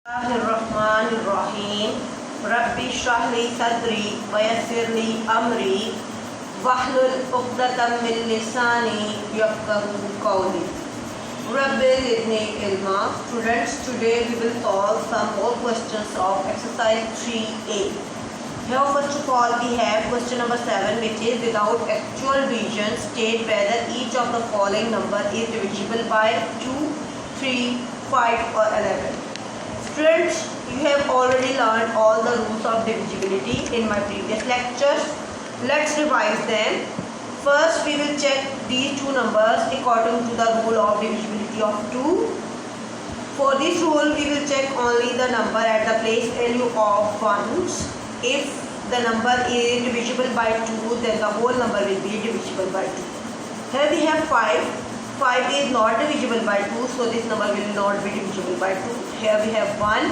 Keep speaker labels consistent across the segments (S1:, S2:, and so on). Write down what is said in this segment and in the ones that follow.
S1: Bismillahirrahmanirrahim. Rabbi shrah li sadri wa yassir li amri wahlul 'uqdatam min lisani yafqahu qawli. Rabbi zidni ilma. Students, today we will solve some more questions of exercise 3A. Here first of all we have question number 7, which is without actual division state whether each of the following number is divisible by 2, 3, 5 or 11. Students, you have already learned all the rules of divisibility in my previous lectures. Let's revise them. First, we will check these two numbers according to the rule of divisibility of 2. For this rule, we will check only the number at the place value of ones. If the number is divisible by 2, then the whole number will be divisible by 2. Here we have 5. 5 is not divisible by 2, so this number will not be divisible by 2. Here we have 1.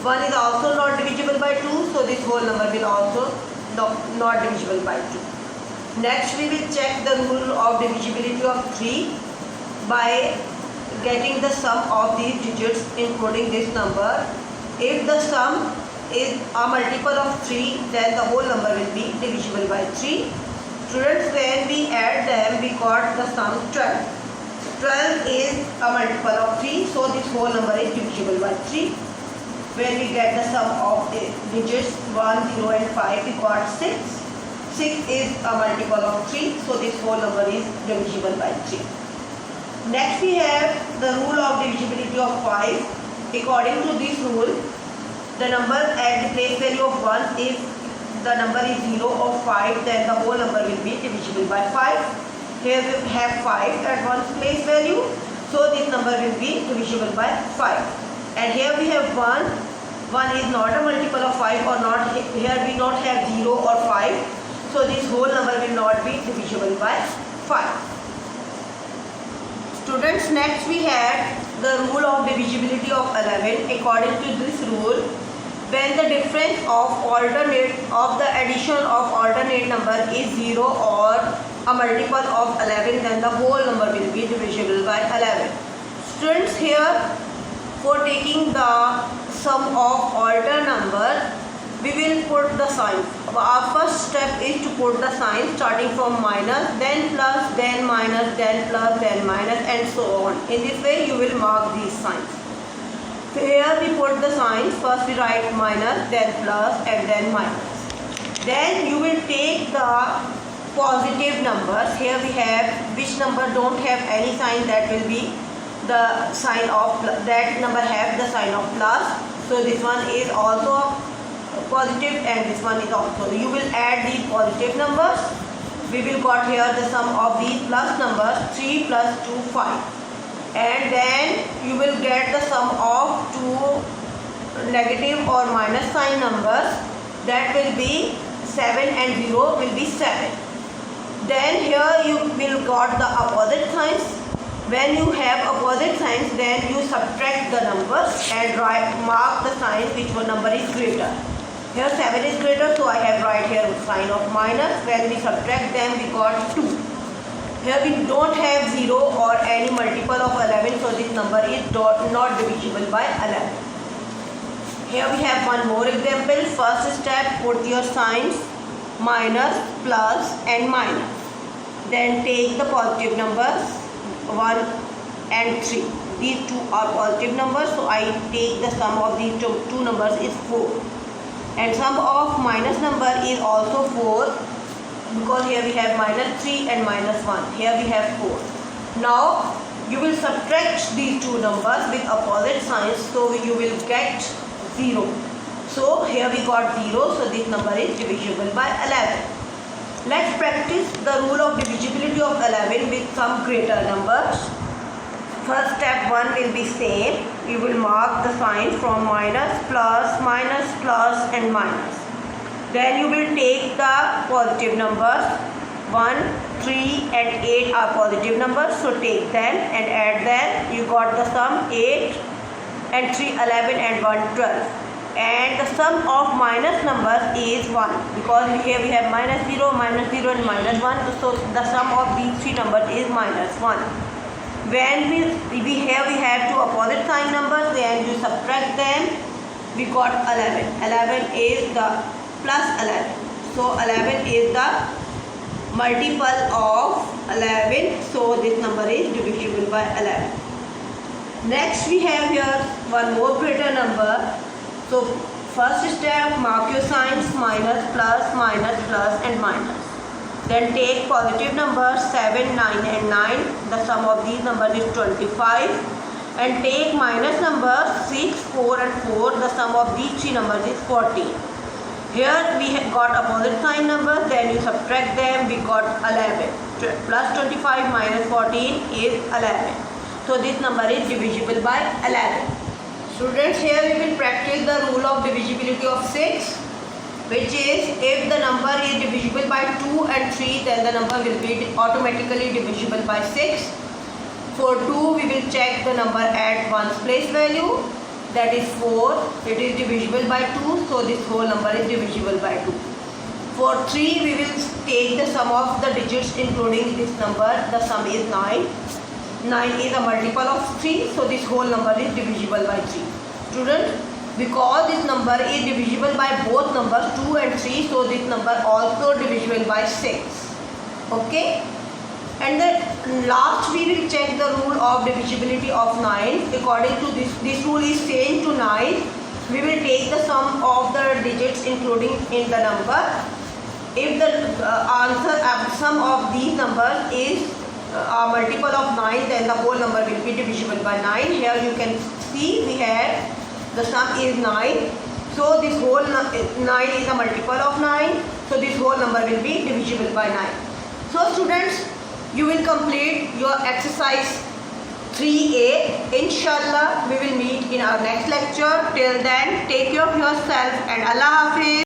S1: 1 is also not divisible by 2, so this whole number will also not divisible by 2. Next, we will check the rule of divisibility of 3 by getting the sum of these digits including this number. If the sum is a multiple of 3, then the whole number will be divisible by 3. Students, when we add them, we got the sum 12. 12 is a multiple of 3, so this whole number is divisible by 3. When we get the sum of the digits 1, 0 and 5, we got 6. 6 is a multiple of 3, so this whole number is divisible by 3. Next we have the rule of divisibility of 5. According to this rule, the number at the place value of 1, if the number is 0 or 5, then the whole number will be divisible by 5. Here we have 5 at one's place value, so this number will be divisible by 5. And here we have 1. 1 is not a multiple of 5 or not. Here we not have 0 or 5, so this whole number will not be divisible by 5. Students, next we have the rule of divisibility of 11. According to this rule, when the difference of the addition of alternate number is 0 or a multiple of 11, then the whole number will be divisible by 11. Students, here for taking the sum of alternate number, we will put the sign. Our first step is to put the sign starting from minus, then plus, then minus, then plus, then minus, and so on. In this way you will mark these signs. So here we put the signs. First we write minus, then plus, and then minus. Then you will take the positive numbers. Here we have which number don't have any sign, that will be the sign of plus. That number have the sign of plus. So this one is also positive and this one is also. You will add these positive numbers. We will got here the sum of these plus numbers 3 plus 2, 5. And then you will get the sum of two negative or minus sign numbers, that will be 7 and 0 will be 7. Then here you will got the opposite signs. When you have opposite signs, then you subtract the numbers and mark the sign which one number is greater. Here 7 is greater, so I have write here sign of minus. When we subtract them, we got 2. Here we don't have 0 or any multiple of 11, so this number is not divisible by 11. Here we have one more example. First step, put your signs minus, plus and minus. Then take the positive numbers 1 and 3. These two are positive numbers, so I take the sum of these two numbers is 4. And sum of minus number is also 4. Because here we have minus 3 and minus 1. Here we have 4. Now you will subtract these two numbers with opposite signs, so you will get 0. So here we got 0, so this number is divisible by 11. Let's practice the rule of divisibility of 11 with some greater numbers. First step 1 will be same. You will mark the sign from minus, plus, and minus. Then you will take the positive numbers. 1, 3 and 8 are positive numbers, so take them and add them. You got the sum 8 and 3, 11 and 1, 12. And the sum of minus numbers is 1, because here we have minus 0 and minus 1, so the sum of these three numbers is minus 1. when we have two opposite sign numbers, then you subtract them, we got 11. 11 is the plus 11. So 11 is the multiple of 11. So this number is divisible by 11. Next we have here one more greater number. So first step, mark your signs minus, plus, and minus. Then take positive numbers 7, 9 and 9. The sum of these numbers is 25. And take minus numbers 6, 4 and 4. The sum of these three numbers is 14. Here we have got opposite sign numbers. Then you subtract them. We got 11. Plus 25 minus 14 is 11. So this number is divisible by 11. Students, here we will practice the rule of divisibility of 6. Which is, if the number is divisible by 2 and 3, then the number will be automatically divisible by 6. For 2, we will check the number at ones place value, that is 4. It is divisible by 2, so this whole number is divisible by 2. For 3, we will take the sum of the digits including this number. The sum is 9. 9 is a multiple of 3, so this whole number is divisible by 3. Student, because this number is divisible by both numbers 2 and 3, so this number also divisible by 6. Okay. And then last we will check the rule of divisibility of 9. According to this rule is same to 9. We will take the sum of the digits including in the number. If the sum of these numbers is a multiple of 9, then the whole number will be divisible by 9. Here you can see we have the sum is 9. So this whole 9 is a multiple of 9. So this whole number will be divisible by 9. So students, you will complete your exercise 3A. Inshallah, we will meet in our next lecture. Till then, take care of yourself and Allah Hafiz.